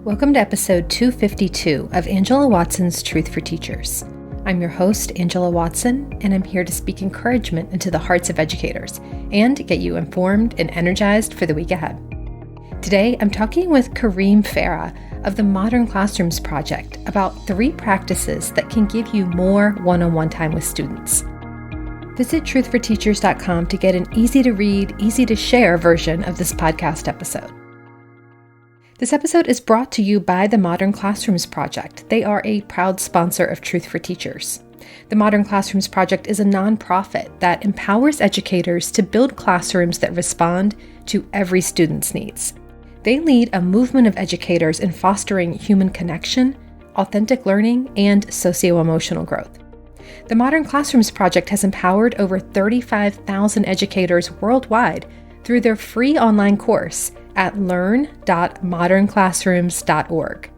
Welcome to episode 252 of Angela Watson's Truth for Teachers. I'm your host, Angela Watson, and I'm here to speak encouragement into the hearts of educators and get you informed and energized for the week ahead. Today, I'm talking with Kareem Farah of the Modern Classrooms Project about 3 practices that can give you more one-on-one time with students. Visit truthforteachers.com to get an easy-to-read, easy-to-share version of this podcast episode. This episode is brought to you by the Modern Classrooms Project. They are a proud sponsor of Truth for Teachers. The Modern Classrooms Project is a nonprofit that empowers educators to build classrooms that respond to every student's needs. They lead a movement of educators in fostering human connection, authentic learning, and socio-emotional growth. The Modern Classrooms Project has empowered over 35,000 educators worldwide through their free online course at learn.modernclassrooms.org.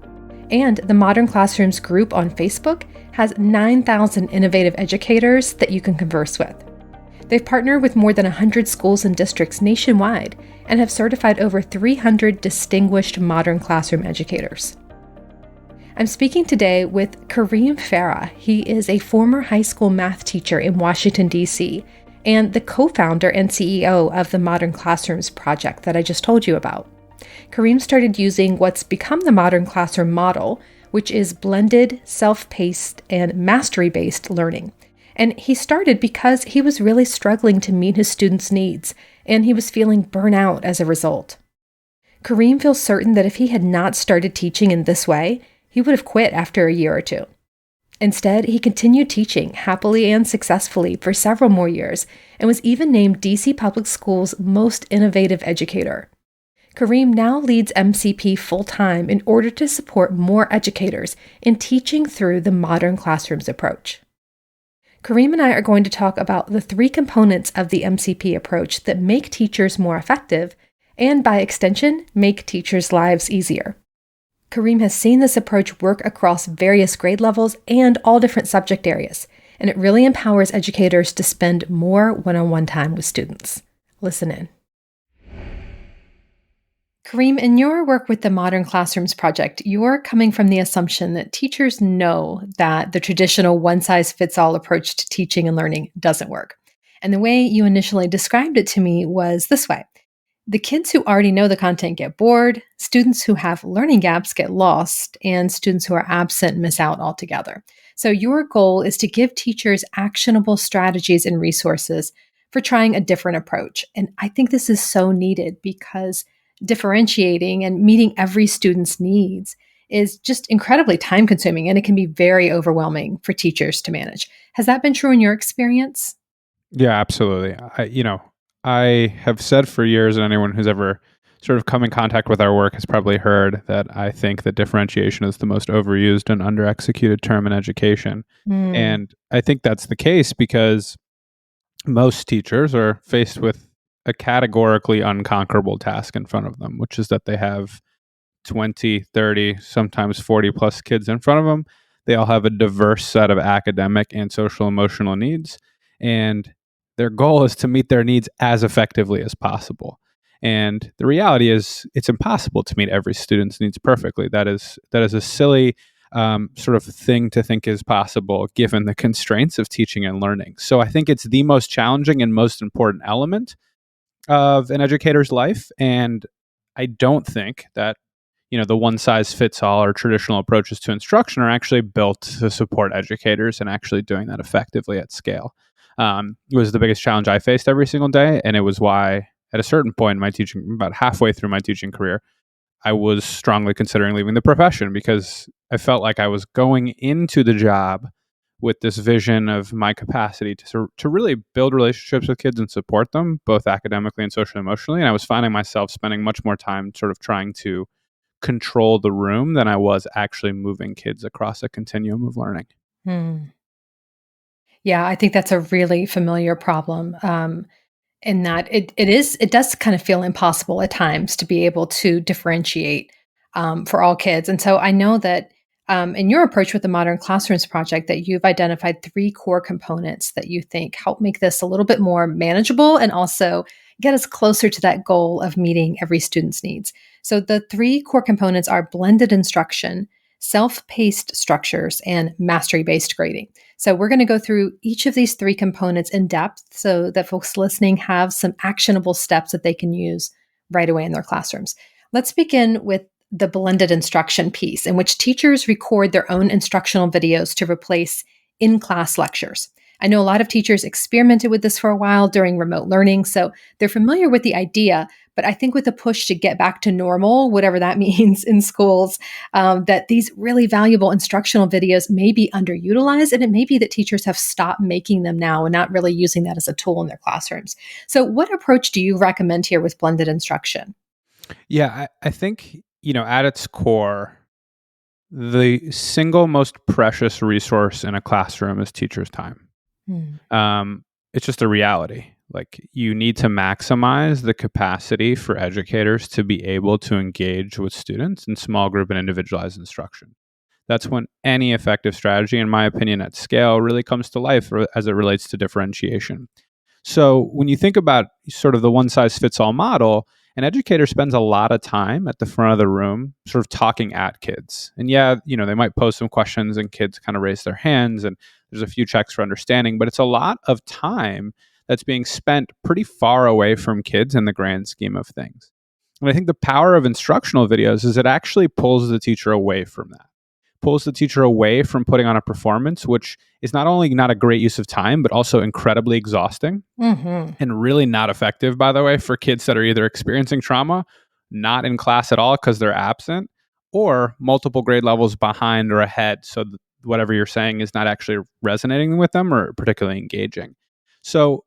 And the Modern Classrooms group on Facebook has 9,000 innovative educators that you can converse with. They've partnered with more than 100 schools and districts nationwide and have certified over 300 distinguished modern classroom educators. I'm speaking today with Kareem Farah. He is a former high school math teacher in Washington, D.C., and the co-founder and CEO of the Modern Classrooms Project that I just told you about. Kareem started using what's become the modern classroom model, which is blended, self-paced, and mastery-based learning. And he started because he was really struggling to meet his students' needs, and he was feeling burnout as a result. Kareem feels certain that if he had not started teaching in this way, he would have quit after a year or two. Instead, he continued teaching happily and successfully for several more years and was even named DC Public Schools' most innovative educator. Kareem now leads MCP full-time in order to support more educators in teaching through the Modern Classrooms approach. Kareem and I are going to talk about the 3 components of the MCP approach that make teachers more effective and, by extension, make teachers' lives easier. Kareem has seen this approach work across various grade levels and all different subject areas, and it really empowers educators to spend more one-on-one time with students. Listen in. Kareem, in your work with the Modern Classrooms Project, you're coming from the assumption that teachers know that the traditional one-size-fits-all approach to teaching and learning doesn't work. And the way you initially described it to me was this way. The kids who already know the content get bored, students who have learning gaps get lost, and students who are absent miss out altogether. So your goal is to give teachers actionable strategies and resources for trying a different approach. And I think this is so needed because differentiating and meeting every student's needs is just incredibly time consuming, and it can be very overwhelming for teachers to manage. Has that been true in your experience? Yeah, absolutely. I have said for years, and anyone who's ever sort of come in contact with our work has probably heard that I think that differentiation is the most overused and under-executed term in education. And I think that's the case because most teachers are faced with a categorically unconquerable task in front of them, which is that they have 20, 30, sometimes 40 plus kids in front of them. They all have a diverse set of academic and social emotional needs. And their goal is to meet their needs as effectively as possible. And the reality is it's impossible to meet every student's needs perfectly. That is a silly sort of thing to think is possible given the constraints of teaching and learning. So I think it's the most challenging and most important element of an educator's life. And I don't think that the one-size-fits-all or traditional approaches to instruction are actually built to support educators and actually doing that effectively at scale. It was the biggest challenge I faced every single day, and it was why, at a certain point in my teaching, about halfway through my teaching career, I was strongly considering leaving the profession because I felt like I was going into the job with this vision of my capacity to really build relationships with kids and support them, both academically and socially emotionally. And I was finding myself spending much more time sort of trying to control the room than I was actually moving kids across a continuum of learning. Yeah, I think that's a really familiar problem. In that it does kind of feel impossible at times to be able to differentiate for all kids. And so I know that in your approach with the Modern Classrooms Project that you've identified 3 core components that you think help make this a little bit more manageable and also get us closer to that goal of meeting every student's needs. So the three core components are blended instruction, self-paced structures, and mastery-based grading. So we're going to go through each of these three components in depth so that folks listening have some actionable steps that they can use right away in their classrooms. Let's begin with the blended instruction piece, in which teachers record their own instructional videos to replace in-class lectures. I know a lot of teachers experimented with this for a while during remote learning, so they're familiar with the idea, but I think with the push to get back to normal, whatever that means in schools, that these really valuable instructional videos may be underutilized, and it may be that teachers have stopped making them now and not really using that as a tool in their classrooms. So what approach do you recommend here with blended instruction? Yeah, I think, at its core, the single most precious resource in a classroom is teachers' time. It's just a reality. Like, you need to maximize the capacity for educators to be able to engage with students in small group and individualized instruction. That's when any effective strategy, in my opinion, at scale really comes to life as it relates to differentiation. So when you think about sort of the one size fits all model, an educator spends a lot of time at the front of the room sort of talking at kids. And yeah, they might pose some questions and kids kind of raise their hands and there's a few checks for understanding, but it's a lot of time that's being spent pretty far away from kids in the grand scheme of things. And I think the power of instructional videos is it actually pulls the teacher away from that. Pulls the teacher away from putting on a performance, which is not only not a great use of time, but also incredibly exhausting and really not effective, by the way, for kids that are either experiencing trauma, not in class at all because they're absent, or multiple grade levels behind or ahead. So whatever you're saying is not actually resonating with them or particularly engaging. So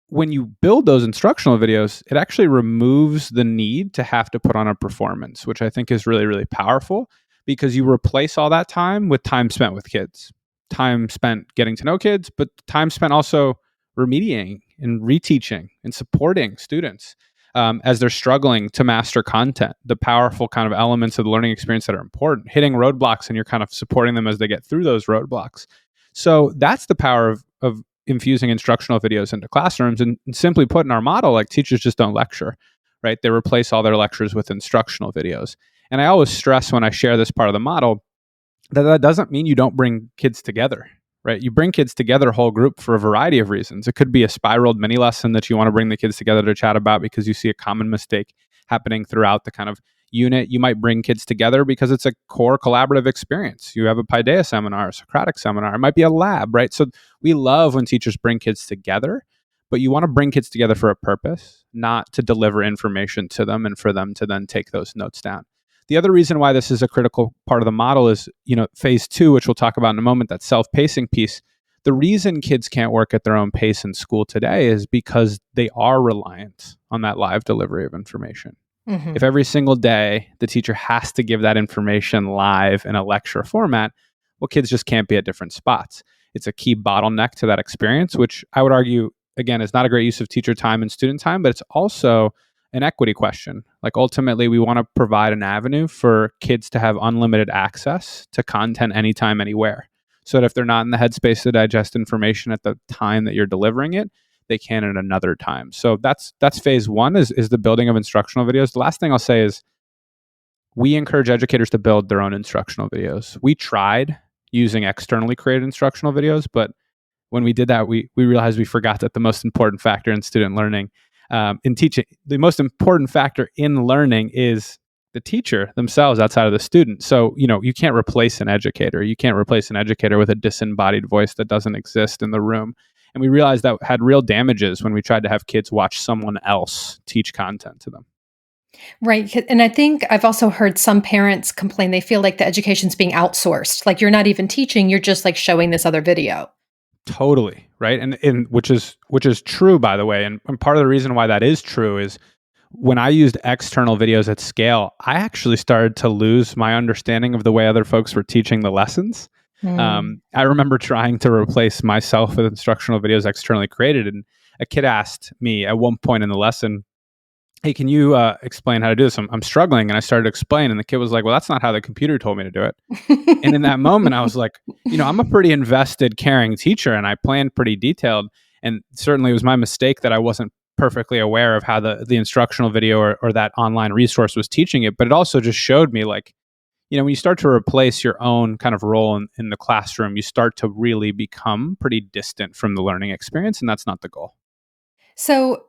when you build those instructional videos, it actually removes the need to have to put on a performance, which I think is really, really powerful, because you replace all that time with time spent with kids, time spent getting to know kids, but time spent also remediating and reteaching and supporting students as they're struggling to master content, the powerful kind of elements of the learning experience that are important, hitting roadblocks, and you're kind of supporting them as they get through those roadblocks. So that's the power of infusing instructional videos into classrooms. And simply put, in our model, like, teachers just don't lecture, right? They replace all their lectures with instructional videos. And I always stress when I share this part of the model that doesn't mean you don't bring kids together, right? You bring kids together, whole group, for a variety of reasons. It could be a spiraled mini lesson that you want to bring the kids together to chat about because you see a common mistake happening throughout the kind of unit. You might bring kids together because it's a core collaborative experience. You have a Paideia seminar, a Socratic seminar. It might be a lab, right? So we love when teachers bring kids together, but you want to bring kids together for a purpose, not to deliver information to them and for them to then take those notes down. The other reason why this is a critical part of the model is, phase 2, which we'll talk about in a moment, that self-pacing piece. The reason kids can't work at their own pace in school today is because they are reliant on that live delivery of information. If every single day the teacher has to give that information live in a lecture format, well, kids just can't be at different spots. It's a key bottleneck to that experience, which I would argue, again, is not a great use of teacher time and student time, but it's also an equity question. Like, ultimately, we want to provide an avenue for kids to have unlimited access to content anytime, anywhere. So that if they're not in the headspace to digest information at the time that you're delivering it, they can at another time. So that's phase 1 is the building of instructional videos. The last thing I'll say is we encourage educators to build their own instructional videos. We tried using externally created instructional videos, but when we did that, we realized we forgot that the most important factor in student learning, in teaching, the most important factor in learning is the teacher themselves outside of the student. So, you can't replace an educator. You can't replace an educator with a disembodied voice that doesn't exist in the room. And we realized that had real damages when we tried to have kids watch someone else teach content to them. Right. And I think I've also heard some parents complain they feel like the education's being outsourced. Like, you're not even teaching, you're just like showing this other video. Totally. Right. And which is true, by the way. And part of the reason why that is true is when I used external videos at scale, I actually started to lose my understanding of the way other folks were teaching the lessons. I remember trying to replace myself with instructional videos externally created. And a kid asked me at one point in the lesson, "Hey, can you explain how to do this? I'm struggling." And I started to explain. And the kid was like, "Well, that's not how the computer told me to do it." And in that moment, I was like, I'm a pretty invested, caring teacher, and I planned pretty detailed. And certainly it was my mistake that I wasn't perfectly aware of how the instructional video or that online resource was teaching it, but it also just showed me like, when you start to replace your own kind of role in the classroom, you start to really become pretty distant from the learning experience, and that's not the goal. So,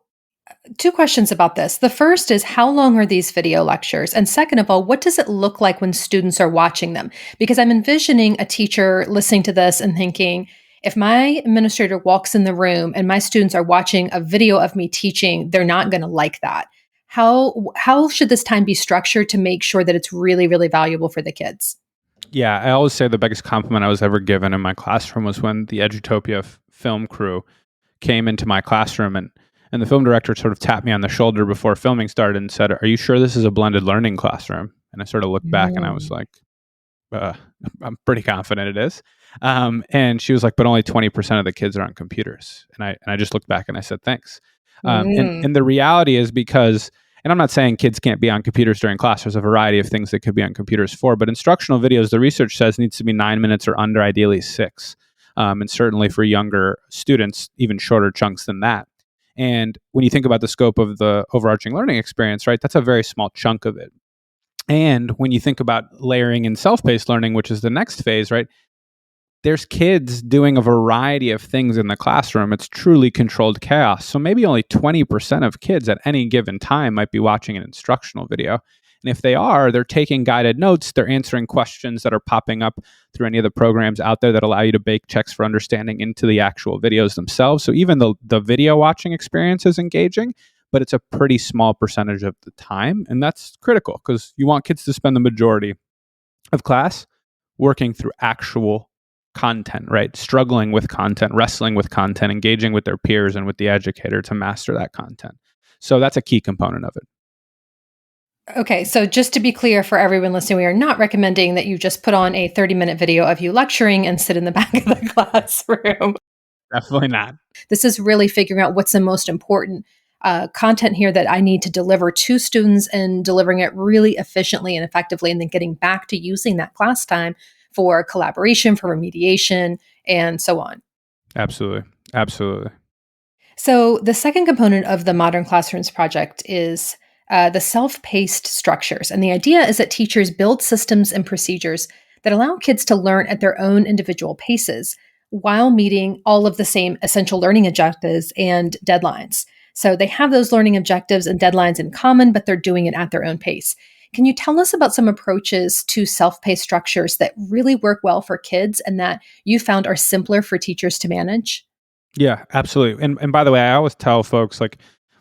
two questions about this. The first is, how long are these video lectures? And second of all, what does it look like when students are watching them? Because I'm envisioning a teacher listening to this and thinking, if my administrator walks in the room and my students are watching a video of me teaching, they're not going to like that. How should this time be structured to make sure that it's really, really valuable for the kids? Yeah, I always say the biggest compliment I was ever given in my classroom was when the Edutopia film crew came into my classroom, and the film director sort of tapped me on the shoulder before filming started and said, "Are you sure this is a blended learning classroom?" And I sort of looked back and I was Mm. like, uh, I'm pretty confident it is. And she was like, "But only 20% of the kids are on computers." And I just looked back and I said, "Thanks." And Mm. the reality is because, and I'm not saying kids can't be on computers during class. There's a variety of things that could be on computers for, but instructional videos, the research says, needs to be 9 minutes or under, ideally 6. And certainly for younger students, even shorter chunks than that. And when you think about the scope of the overarching learning experience, right, that's a very small chunk of it. And when you think about layering in self-paced learning, which is the next phase, right, there's kids doing a variety of things in the classroom. It's truly controlled chaos. So maybe only 20% of kids at any given time might be watching an instructional video. And if they are, they're taking guided notes, they're answering questions that are popping up through any of the programs out there that allow you to bake checks for understanding into the actual videos themselves. So even the video watching experience is engaging, but it's a pretty small percentage of the time. And that's critical because you want kids to spend the majority of class working through actual content, right? Struggling with content, wrestling with content, engaging with their peers and with the educator to master that content. So that's a key component of it. Okay, so just to be clear for everyone listening, we are not recommending that you just put on a 30-minute video of you lecturing and sit in the back of the classroom. Definitely not. This is really figuring out what's the most important content here that I need to deliver to students and delivering it really efficiently and effectively, and then getting back to using that class time for collaboration, for remediation, and so on. Absolutely. Absolutely. So, the second component of the Modern Classrooms project is the self paced structures. And the idea is that teachers build systems and procedures that allow kids to learn at their own individual paces while meeting all of the same essential learning objectives and deadlines. So, they have those learning objectives and deadlines in common, but they're doing it at their own pace. Can you tell us about some approaches to self paced structures that really work well for kids and that you found are simpler for teachers to manage? Yeah, absolutely. And by the way, I always tell folks like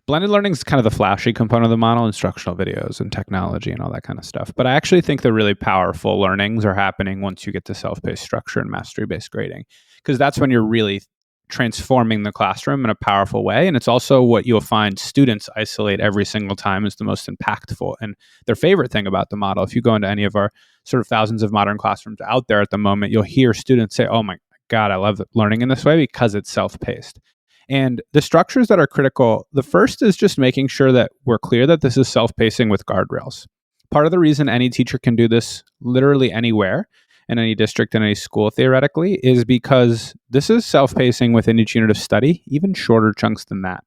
blended learning is kind of the flashy component of the model, instructional videos and technology and all that kind of stuff. But I actually think the really powerful learnings are happening once you get to self-paced structure and mastery-based grading, because that's when you're really transforming the classroom in a powerful way. And it's also what you'll find students isolate every single time is the most impactful and their favorite thing about the model. If you go into any of our sort of thousands of modern classrooms out there at the moment, you'll hear students say, "Oh my God, I love learning in this way because it's self-paced." And the structures that are critical, the first is just making sure that we're clear that this is self-pacing with guardrails. Part of the reason any teacher can do this literally anywhere in any district, in any school, theoretically, is because this is self-pacing within each unit of study, even shorter chunks than that.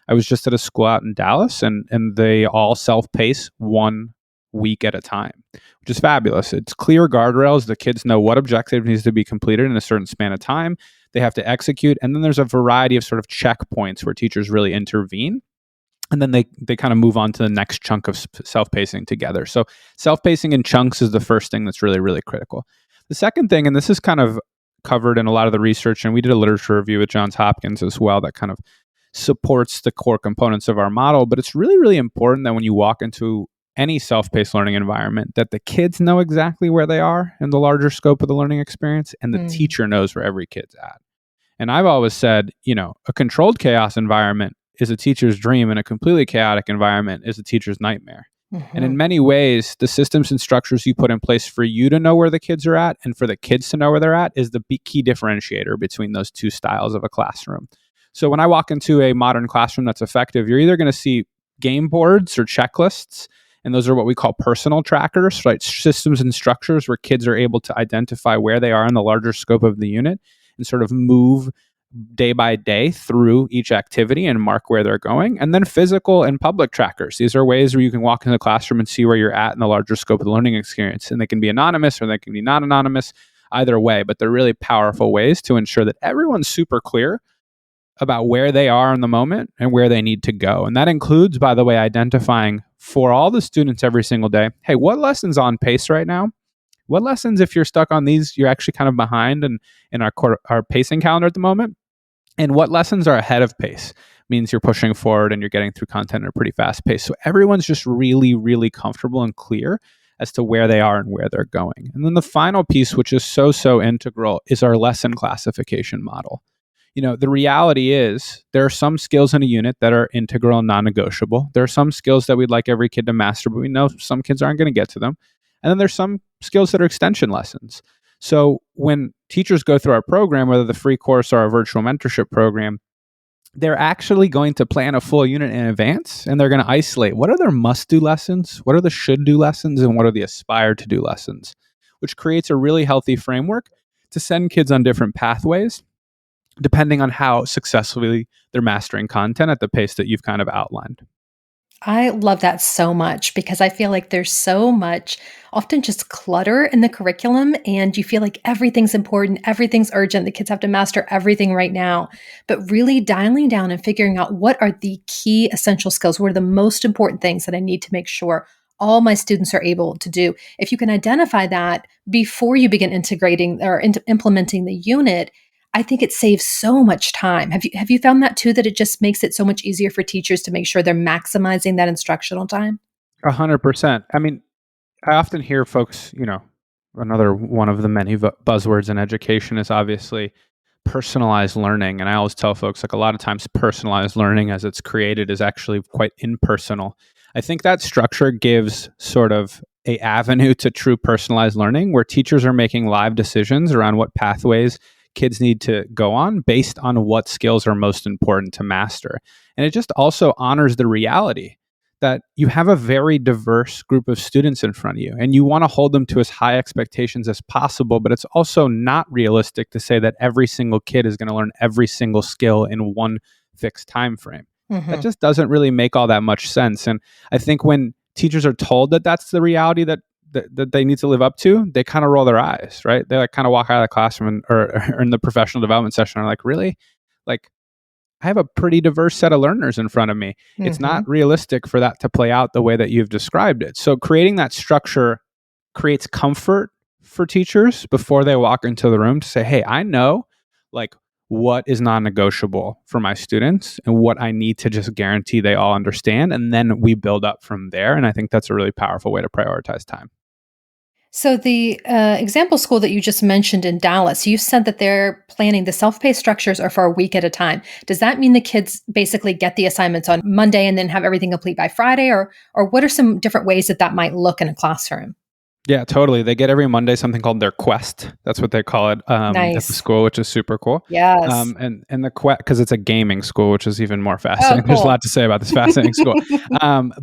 I was just at a school out in Dallas, and they all self-pace 1 week at a time, which is fabulous. It's clear guardrails. The kids know what objective needs to be completed in a certain span of time. They have to execute. And then there's a variety of sort of checkpoints where teachers really intervene. And then they kind of move on to the next chunk of self-pacing together. So self-pacing in chunks is the first thing that's really, really critical. The second thing, and this is kind of covered in a lot of the research, and we did a literature review at Johns Hopkins as well that kind of supports the core components of our model. But it's really, really important that when you walk into any self-paced learning environment, that the kids know exactly where they are in the larger scope of the learning experience, and the Mm. teacher knows where every kid's at. And I've always said, a controlled chaos environment is a teacher's dream, and a completely chaotic environment is a teacher's nightmare. And in Mhm. many ways, the systems and structures you put in place for you to know where the kids are at and for the kids to know where they're at is the key differentiator between those two styles of a classroom. So when I walk into a modern classroom that's effective, you're either going to see game boards or checklists, and those are what we call personal trackers, right? Systems and structures where kids are able to identify where they are in the larger scope of the unit and sort of move day by day through each activity and mark where they're going. And then physical and public trackers. These are ways where you can walk into the classroom and see where you're at in the larger scope of the learning experience. And they can be anonymous or they can be not anonymous, either way. But they're really powerful ways to ensure that everyone's super clear about where they are in the moment and where they need to go. And that includes, by the way, identifying for all the students every single day, hey, what lesson's on pace right now? What lessons, if you're stuck on these, you're actually kind of behind in our pacing calendar at the moment? And what lessons are ahead of pace? Means you're pushing forward and you're getting through content at a pretty fast pace. So everyone's just really, really comfortable and clear as to where they are and where they're going. And then the final piece, which is so integral, is our lesson classification model. The reality is there are some skills in a unit that are integral and non-negotiable. There are some skills that we'd like every kid to master, but we know some kids aren't going to get to them. And then there's some skills that are extension lessons. So when teachers go through our program, whether the free course or our virtual mentorship program, they're actually going to plan a full unit in advance, and they're going to isolate what are their must-do lessons, what are the should-do lessons, and what are the aspire-to-do lessons, which creates a really healthy framework to send kids on different pathways depending on how successfully they're mastering content at the pace that you've kind of outlined. I love that so much because I feel like there's so much, often just clutter in the curriculum, and you feel like everything's important, everything's urgent, the kids have to master everything right now. But really dialing down and figuring out what are the key essential skills, what are the most important things that I need to make sure all my students are able to do. If you can identify that before you begin integrating or implementing the unit, I think it saves so much time. Have you found that too, that it just makes it so much easier for teachers to make sure they're maximizing that instructional time? 100%. I mean, I often hear folks, another one of the many buzzwords in education is obviously personalized learning. And I always tell folks, like, a lot of times personalized learning as it's created is actually quite impersonal. I think that structure gives sort of a avenue to true personalized learning where teachers are making live decisions around what pathways kids need to go on based on what skills are most important to master. And it just also honors the reality that you have a very diverse group of students in front of you and you want to hold them to as high expectations as possible, but it's also not realistic to say that every single kid is going to learn every single skill in one fixed time frame. That just doesn't really make all that much sense. And I think when teachers are told that that's the reality that they need to live up to, they kind of roll their eyes, right? They kind of walk out of the classroom or in the professional development session and are like, really? Like, I have a pretty diverse set of learners in front of me. It's not realistic for that to play out the way that you've described it. So creating that structure creates comfort for teachers before they walk into the room to say, hey, I know like what is non-negotiable for my students and what I need to just guarantee they all understand. And then we build up from there. And I think that's a really powerful way to prioritize time. So the example school that you just mentioned in Dallas, you said that they're planning the self-paced structures are for a week at a time. Does that mean the kids basically get the assignments on Monday and then have everything complete by Friday, or what are some different ways that that might look in a classroom? Yeah, totally. They get every Monday something called their quest. That's what they call it at the Nice. school, which is super cool. Yes. And the quest, because it's a gaming school, which is even more Oh, fascinating. There's a cool. lot to say about this fascinating school.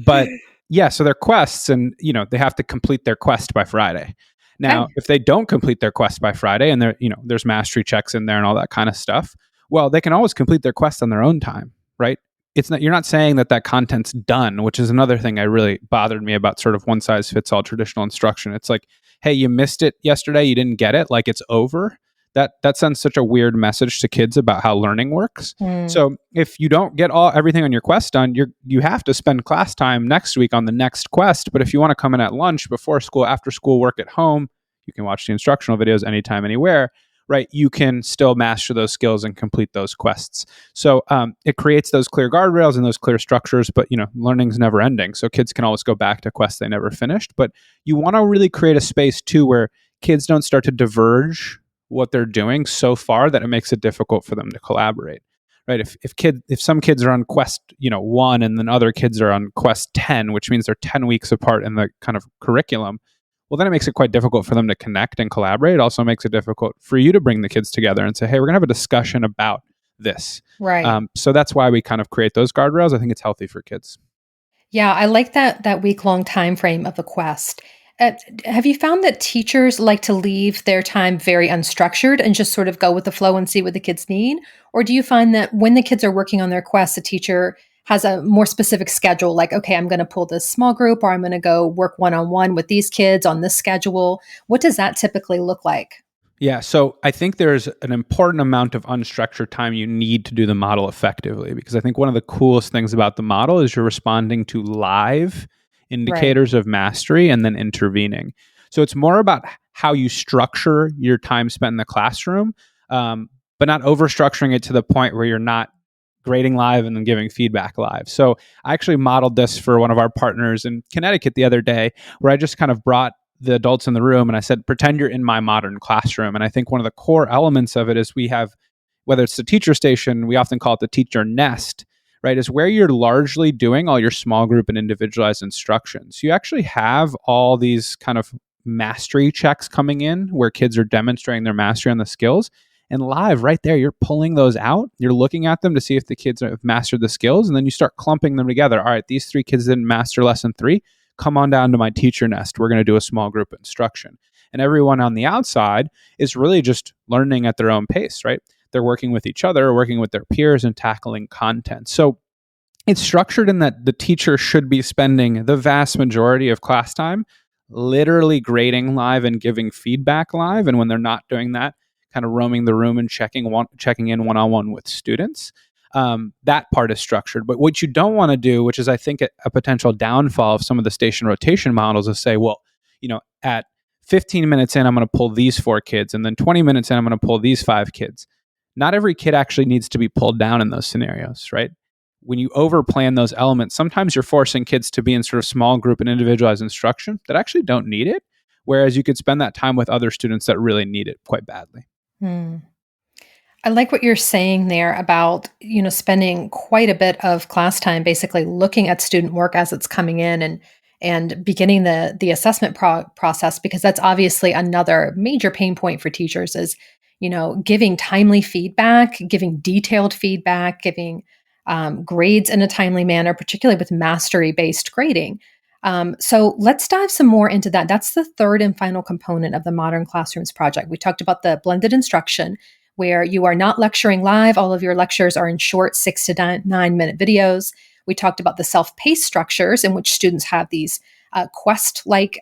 But yeah, so their quests, and they have to complete their quest by Friday. Now, Okay. if they don't complete their quest by Friday, and there's mastery checks in there and all that kind of stuff, well, they can always complete their quest on their own time, right? You're not saying that content's done, which is another thing I really bothered me about sort of one size fits all traditional instruction. It's like, hey, you missed it yesterday, you didn't get it, like it's over. That sends such a weird message to kids about how learning works. Mm, So if you don't get everything on your quest done, you have to spend class time next week on the next quest. But if you want to come in at lunch, before school, after school, work at home, you can watch the instructional videos anytime, anywhere, right? You can still master those skills and complete those quests. So it creates those clear guardrails and those clear structures, but learning's never ending. So kids can always go back to quests they never finished. But you want to really create a space too where kids don't start to diverge what they're doing so far that it makes it difficult for them to collaborate. Right? If some kids are on quest 1 and then other kids are on quest 10, which means they're 10 weeks apart in the kind of curriculum, well, then it makes it quite difficult for them to connect and collaborate. It also makes it difficult for you to bring the kids together and say, hey, we're going to have a discussion about this. right. So that's why we kind of create those guardrails. I think it's healthy for kids. Yeah, I like that week-long time frame of the quest. Uh, have you found that teachers like to leave their time very unstructured and just sort of go with the flow and see what the kids need? Or do you find that when the kids are working on their quests, the teacher has a more specific schedule, like, okay, I'm going to pull this small group or I'm going to go work one on one with these kids on this schedule? What does that typically look like? Yeah, so I think there's an important amount of unstructured time you need to do the model effectively, because I think one of the coolest things about the model is you're responding to live Right. indicators of mastery and then intervening. So it's more about how you structure your time spent in the classroom, but not over structuring it to the point where you're not grading live and then giving feedback live. So I actually modeled this for one of our partners in Connecticut the other day, where I just kind of brought the adults in the room and I said, pretend you're in my modern classroom. And I think one of the core elements of it is we have, whether it's the teacher station, we often call it the teacher nest, right? Is where you're largely doing all your small group and individualized instructions. You actually have all these kind of mastery checks coming in where kids are demonstrating their mastery on the skills. And live right there, you're pulling those out. You're looking at them to see if the kids have mastered the skills. And then you start clumping them together. All right, these 3 kids didn't master lesson 3. Come on down to my teacher nest. We're going to do a small group instruction. And everyone on the outside is really just learning at their own pace, right? They're working with each other, working with their peers, and tackling content. So it's structured in that the teacher should be spending the vast majority of class time literally grading live and giving feedback live. And when they're not doing that, kind of roaming the room and checking in one-on-one with students. That part is structured. But what you don't want to do, which is I think a potential downfall of some of the station rotation models, is say, well, at 15 minutes in, I'm going to pull these 4 kids, and then 20 minutes in, I'm going to pull these 5 kids. Not every kid actually needs to be pulled down in those scenarios, right? When you overplan those elements, sometimes you're forcing kids to be in sort of small group and individualized instruction that actually don't need it, whereas you could spend that time with other students that really need it quite badly. Hmm. I like what you're saying there about, spending quite a bit of class time basically looking at student work as it's coming in and beginning the assessment process, because that's obviously another major pain point for teachers is, giving timely feedback, giving detailed feedback, giving grades in a timely manner, particularly with mastery-based grading. So let's dive some more into that. That's the third and final component of the Modern Classrooms project. We talked about the blended instruction, where you are not lecturing live. All of your lectures are in short 6 to 9 minute videos. We talked about the self-paced structures in which students have these quest-like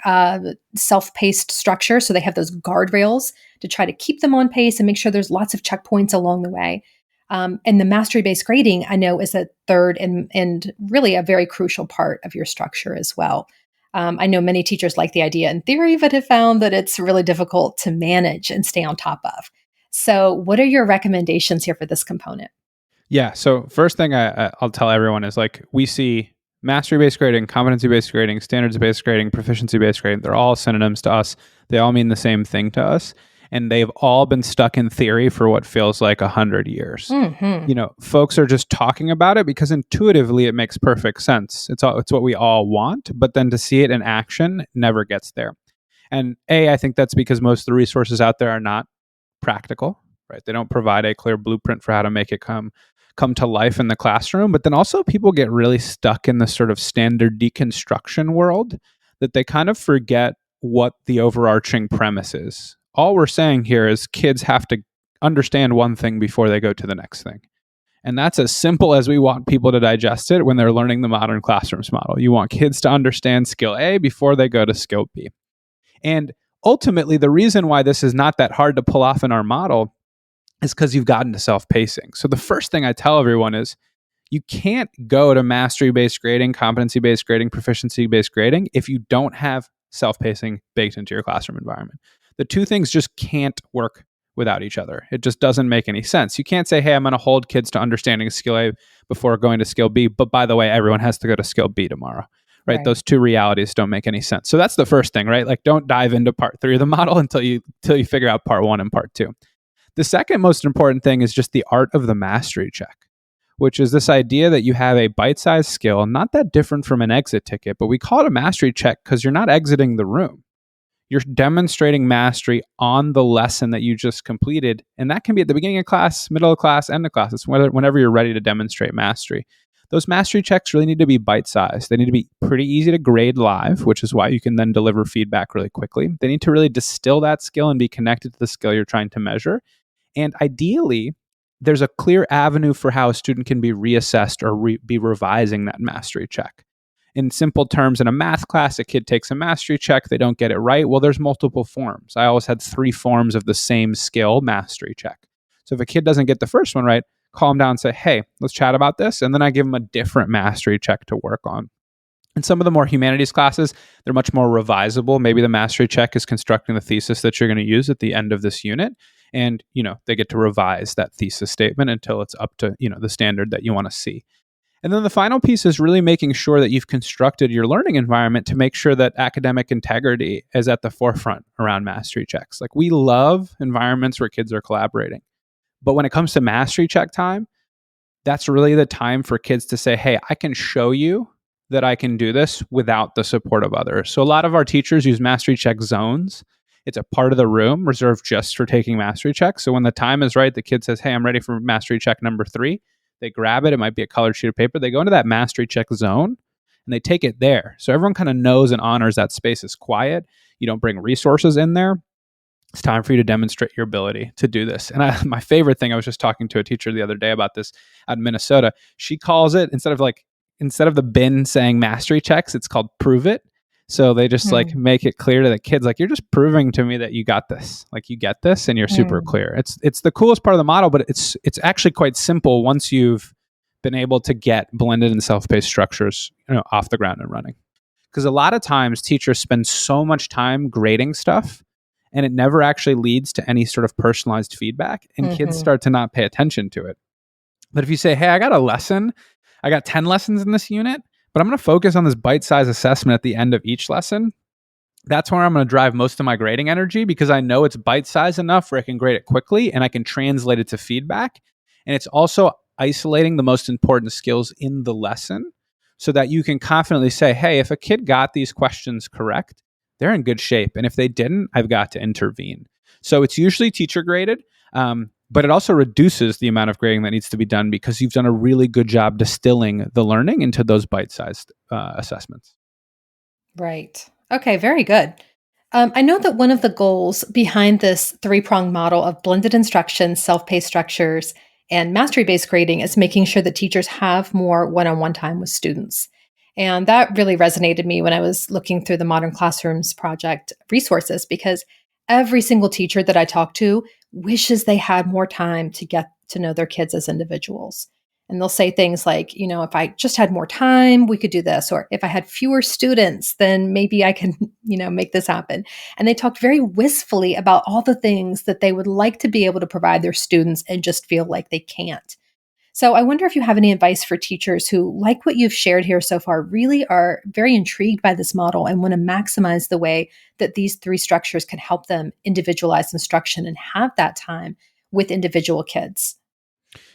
self-paced structures. So they have those guardrails to try to keep them on pace and make sure there's lots of checkpoints along the way. And the mastery-based grading, I know, is a third and really a very crucial part of your structure as well. I know many teachers like the idea in theory, but have found that it's really difficult to manage and stay on top of. So, what are your recommendations here for this component? Yeah. So first thing I'll tell everyone is like we see mastery-based grading, competency-based grading, standards-based grading, proficiency-based grading. They're all synonyms to us. They all mean the same thing to us, and they've all been stuck in theory for what feels like 100 years. Mm-hmm. Folks are just talking about it because intuitively it makes perfect sense. It's what we all want, but then to see it in action never gets there. And I think that's because most of the resources out there are not practical, right? They don't provide a clear blueprint for how to make it come to life in the classroom. But then also people get really stuck in the sort of standard deconstruction world that they kind of forget what the overarching premise is. All we're saying here is kids have to understand one thing before they go to the next thing. And that's as simple as we want people to digest it when they're learning the modern classrooms model. You want kids to understand skill A before they go to skill B. And ultimately, the reason why this is not that hard to pull off in our model is because you've gotten to self-pacing. So the first thing I tell everyone is you can't go to mastery-based grading, competency-based grading, proficiency-based grading if you don't have self-pacing baked into your classroom environment. The two things just can't work without each other. It just doesn't make any sense. You can't say, hey, I'm going to hold kids to understanding skill A before going to skill B, but by the way, everyone has to go to skill B tomorrow. Right? Those two realities don't make any sense. So that's the first thing, right? Like don't dive into part 3 of the model until you figure out part 1 and part 2. The second most important thing is just the art of the mastery check, which is this idea that you have a bite-sized skill, not that different from an exit ticket, but we call it a mastery check because you're not exiting the room. You're demonstrating mastery on the lesson that you just completed. And that can be at the beginning of class, middle of class, end of class. It's whenever you're ready to demonstrate mastery. those mastery checks really need to be bite-sized. They need to be pretty easy to grade live, which is why you can then deliver feedback really quickly. They need to really distill that skill and be connected to the skill you're trying to measure. And ideally, there's a clear avenue for how a student can be reassessed or be revising that mastery check. In simple terms, in a math class, a kid takes a mastery check, they don't get it right. Well, there's multiple forms. I always had 3 forms of the same skill mastery check. So if a kid doesn't get the first one right, call them down and say, hey, let's chat about this. And then I give them a different mastery check to work on. In some of the more humanities classes, they're much more revisable. Maybe the mastery check is constructing the thesis that you're going to use at the end of this unit. And, they get to revise that thesis statement until it's up to, the standard that you want to see. And then the final piece is really making sure that you've constructed your learning environment to make sure that academic integrity is at the forefront around mastery checks. Like, we love environments where kids are collaborating. But when it comes to mastery check time, that's really the time for kids to say, hey, I can show you that I can do this without the support of others. So a lot of our teachers use mastery check zones. It's a part of the room reserved just for taking mastery checks. So when the time is right, the kid says, hey, I'm ready for mastery check number 3. They grab it. It might be a colored sheet of paper. They go into that mastery check zone and they take it there. So everyone kind of knows and honors that space is quiet. You don't bring resources in there. It's time for you to demonstrate your ability to do this. And my favorite thing, I was just talking to a teacher the other day about this out in Minnesota. She calls it, instead of the bin saying mastery checks, it's called prove it. So they just make it clear to the kids, like, you're just proving to me that you got this, like, you get this and you're super clear. It's the coolest part of the model, but it's actually quite simple once you've been able to get blended and self-paced structures, off the ground and running. Because a lot of times teachers spend so much time grading stuff and it never actually leads to any sort of personalized feedback, and kids start to not pay attention to it. But if you say, hey, I got 10 lessons in this unit, but I'm going to focus on this bite-sized assessment at the end of each lesson, that's where I'm going to drive most of my grading energy, because I know it's bite-sized enough where I can grade it quickly and I can translate it to feedback. And it's also isolating the most important skills in the lesson so that you can confidently say, hey, if a kid got these questions correct, they're in good shape. And if they didn't, I've got to intervene. So it's usually teacher graded, but it also reduces the amount of grading that needs to be done because you've done a really good job distilling the learning into those bite-sized assessments. Right. Okay, very good. I know that one of the goals behind this 3-pronged model of blended instruction, self-paced structures, and mastery-based grading is making sure that teachers have more one-on-one time with students. And that really resonated me when I was looking through the Modern Classrooms Project resources, because every single teacher that I talk to wishes they had more time to get to know their kids as individuals. And they'll say things like, if I just had more time, we could do this. Or if I had fewer students, then maybe I can, make this happen. And they talked very wistfully about all the things that they would like to be able to provide their students and just feel like they can't. So I wonder if you have any advice for teachers who, like what you've shared here so far, really are very intrigued by this model and want to maximize the way that these 3 structures can help them individualize instruction and have that time with individual kids.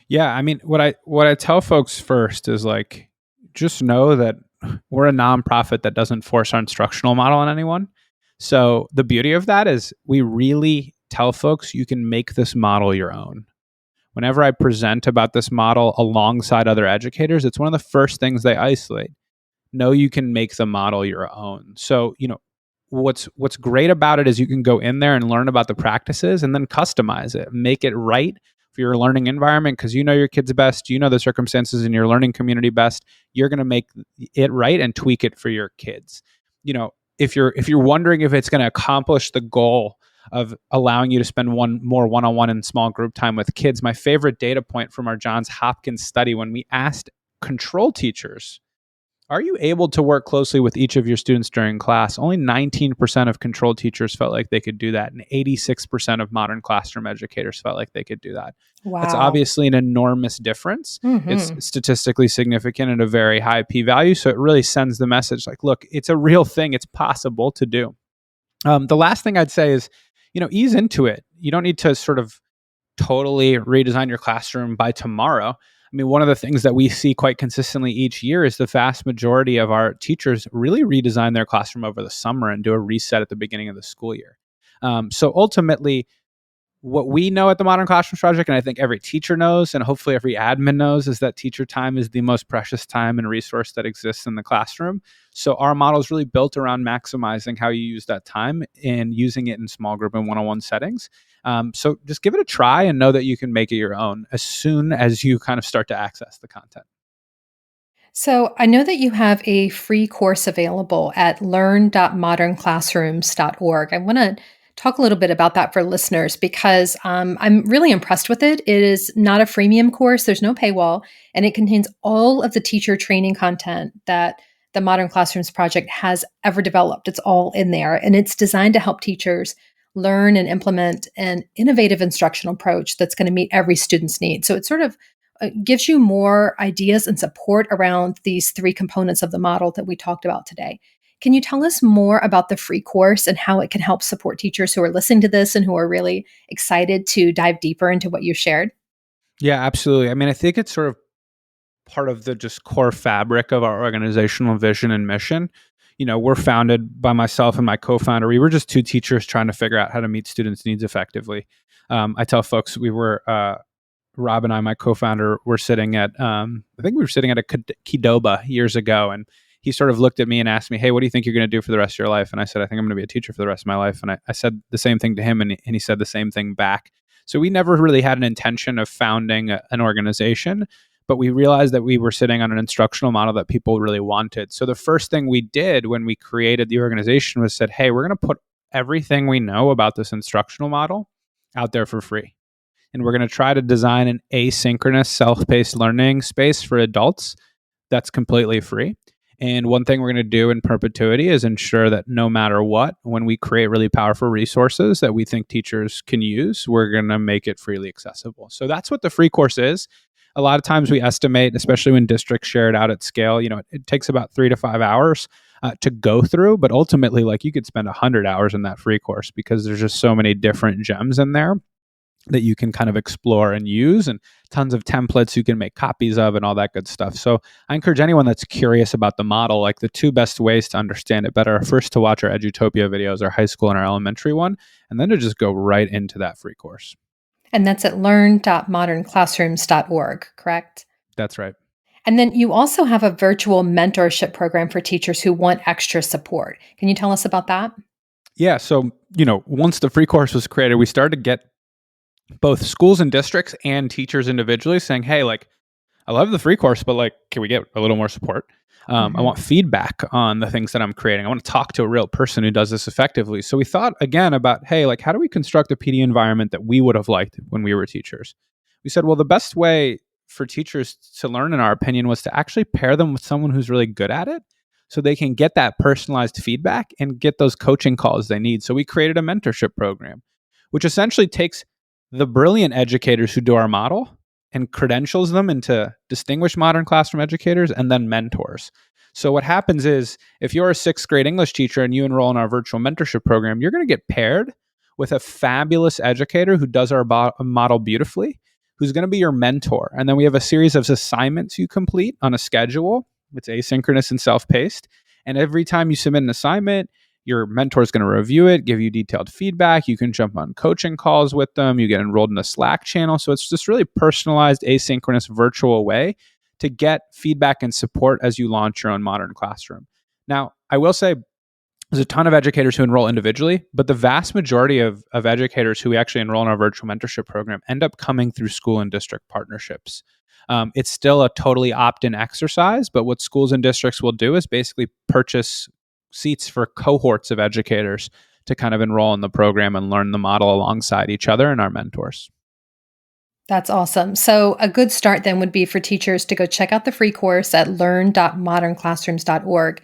Yeah, I mean, what I tell folks first is, like, just know that we're a nonprofit that doesn't force our instructional model on anyone. So the beauty of that is we really tell folks you can make this model your own. Whenever I present about this model alongside other educators, it's one of the first things they isolate. Know you can make the model your own. So, what's great about it is you can go in there and learn about the practices and then customize it, make it right for your learning environment, because you know your kids best, you know the circumstances in your learning community best. You're going to make it right and tweak it for your kids. If you're wondering if it's going to accomplish the goal of allowing you to spend more one-on-one and small group time with kids, my favorite data point from our Johns Hopkins study, when we asked control teachers, are you able to work closely with each of your students during class? Only 19% of control teachers felt like they could do that, and 86% of modern classroom educators felt like they could do that. Wow. That's obviously an enormous difference. It's statistically significant at a very high p-value, so it really sends the message like, look, it's a real thing. It's possible to do. The last thing I'd say is, ease into it. You don't need to sort of totally redesign your classroom by tomorrow. I mean, one of the things that we see quite consistently each year is the vast majority of our teachers really redesign their classroom over the summer and do a reset at the beginning of the school year. So ultimately, what we know at the Modern Classrooms Project, and I think every teacher knows, and hopefully every admin knows, is that teacher time is the most precious time and resource that exists in the classroom. So our model is really built around maximizing how you use that time and using it in small group and one-on-one settings. So just give it a try and know that you can make it your own as soon as you kind of start to access the content. So I know that you have a free course available at learn.modernclassrooms.org. I want to talk a little bit about that for listeners because I'm really impressed with it. It is not a freemium course, there's no paywall, and it contains all of the teacher training content that the Modern Classrooms Project has ever developed. It's all in there, and it's designed to help teachers learn and implement an innovative instructional approach that's going to meet every student's needs. So it's sort of gives you more ideas and support around these three components of the model that we talked about today. Can you tell us more about the free course and how it can help support teachers who are listening to this and who are really excited to dive deeper into what you shared? Yeah, absolutely. I mean, I think it's sort of part of the just core fabric of our organizational vision and mission. We're founded by myself and my co-founder. We were just two teachers trying to figure out how to meet students' needs effectively. I tell folks we were Rob and I, my co-founder, were sitting at I think we were sitting at a Qdoba years ago, and he sort of looked at me and asked me, "Hey, what do you think you're going to do for the rest of your life?" And I said, "I think I'm going to be a teacher for the rest of my life." And I said the same thing to him, and he said the same thing back. So we never really had an intention of founding an organization, but we realized that we were sitting on an instructional model that people really wanted. So the first thing we did when we created the organization was said, "Hey, we're going to put everything we know about this instructional model out there for free. And we're going to try to design an asynchronous self-paced learning space for adults that's completely free. And one thing we're going to do in perpetuity is ensure that no matter what, when we create really powerful resources that we think teachers can use, we're going to make it freely accessible." So that's what the free course is. A lot of times we estimate, especially when districts share it out at scale, it takes about 3 to 5 hours to go through, but ultimately, like, you could spend 100 hours in that free course because there's just so many different gems in there that you can kind of explore and use, and tons of templates you can make copies of and all that good stuff. So I encourage anyone that's curious about the model, like, the two best ways to understand it better are first to watch our Edutopia videos, our high school and our elementary one, and then to just go right into that free course. And that's at learn.modernclassrooms.org, correct? That's right. And then you also have a virtual mentorship program for teachers who want extra support. Can you tell us about that? Yeah. So, once the free course was created, we started to get both schools and districts and teachers individually saying, "Hey, like, I love the free course, but, like, can we get a little more support? I want feedback on the things that I'm creating. I want to talk to a real person who does this effectively." So we thought again about, hey, like, how do we construct a PD environment that we would have liked when we were teachers? We said, well, the best way for teachers to learn, in our opinion, was to actually pair them with someone who's really good at it so they can get that personalized feedback and get those coaching calls they need. So we created a mentorship program, which essentially takes the brilliant educators who do our model and credentials them into distinguished modern classroom educators and then mentors. So what happens is, if you're a 6th grade English teacher and you enroll in our virtual mentorship program, you're going to get paired with a fabulous educator who does our model beautifully, who's going to be your mentor. And then we have a series of assignments you complete on a schedule. It's asynchronous and self-paced. And every time you submit an assignment, your mentor is going to review it, give you detailed feedback. You can jump on coaching calls with them. You get enrolled in a Slack channel. So it's just really personalized, asynchronous, virtual way to get feedback and support as you launch your own modern classroom. Now, I will say there's a ton of educators who enroll individually, but the vast majority of educators who actually enroll in our virtual mentorship program end up coming through school and district partnerships. It's still a totally opt-in exercise, but what schools and districts will do is basically purchase seats for cohorts of educators to kind of enroll in the program and learn the model alongside each other and our mentors. That's awesome. So a good start then would be for teachers to go check out the free course at learn.modernclassrooms.org,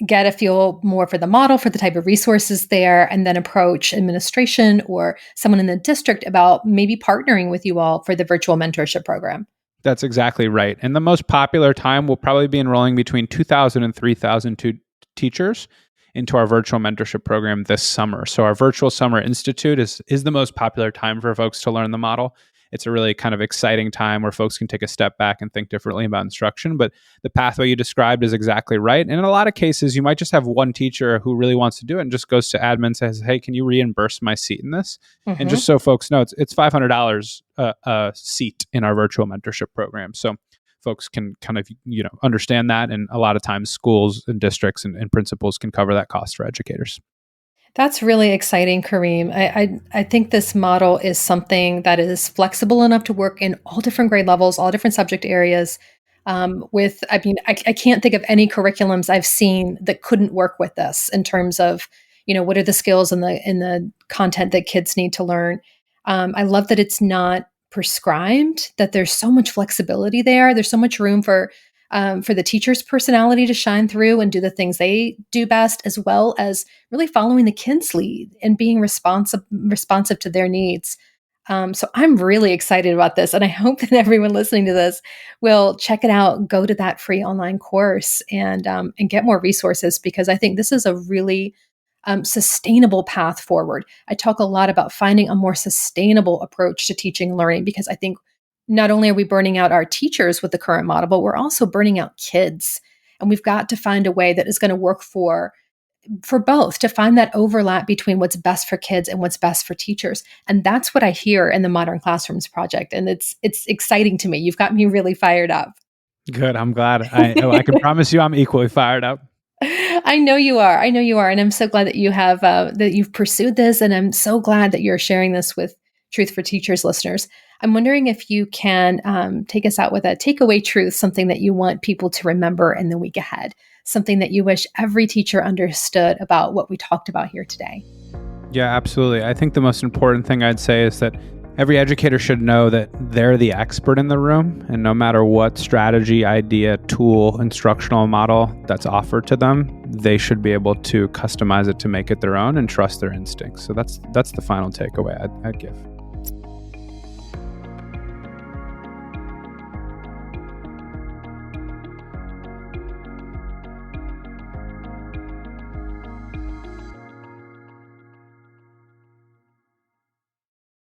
get a feel more for the model, for the type of resources there, and then approach administration or someone in the district about maybe partnering with you all for the virtual mentorship program. That's exactly right. And the most popular time will probably be enrolling between 2,000 and 3,000 teachers into our virtual mentorship program this summer. So our virtual summer institute is the most popular time for folks to learn the model. it's a really kind of exciting time where folks can take a step back and think differently about instruction. But the pathway you described is exactly right. And in a lot of cases, you might just have one teacher who really wants to do it and just goes to admin and says, hey, can you reimburse my seat in this? And just so folks know, it's $500 a seat in our virtual mentorship program. So folks can kind of, understand that. And a lot of times schools and districts and principals can cover that cost for educators. That's really exciting, Kareem. I think this model is something that is flexible enough to work in all different grade levels, all different subject areas. I can't think of any curriculums I've seen that couldn't work with this in terms of, what are the skills and the content that kids need to learn. I love that it's not prescribed, that there's so much flexibility there. There's so much room for the teacher's personality to shine through and do the things they do best, as well as really following the kids' lead and being responsive to their needs. So I'm really excited about this, and I hope that everyone listening to this will check it out, go to that free online course, and get more resources, because I think this is a really sustainable path forward. I talk a lot about finding a more sustainable approach to teaching and learning, because I think not only are we burning out our teachers with the current model, but we're also burning out kids. And we've got to find a way that is going to work for both, to find that overlap between what's best for kids and what's best for teachers. And that's what I hear in the Modern Classrooms Project. And it's exciting to me. You've got me really fired up. Good. I'm glad. I can promise you I'm equally fired up. I know you are. And I'm so glad that you have, that you've pursued this. And I'm so glad that you're sharing this with Truth for Teachers listeners. I'm wondering if you can take us out with a takeaway truth, something that you want people to remember in the week ahead, something that you wish every teacher understood about what we talked about here today. Yeah, absolutely. I think the most important thing I'd say is that every educator should know that they're the expert in the room, and no matter what strategy, idea, tool, instructional model that's offered to them, they should be able to customize it to make it their own and trust their instincts. So that's the final takeaway I'd give.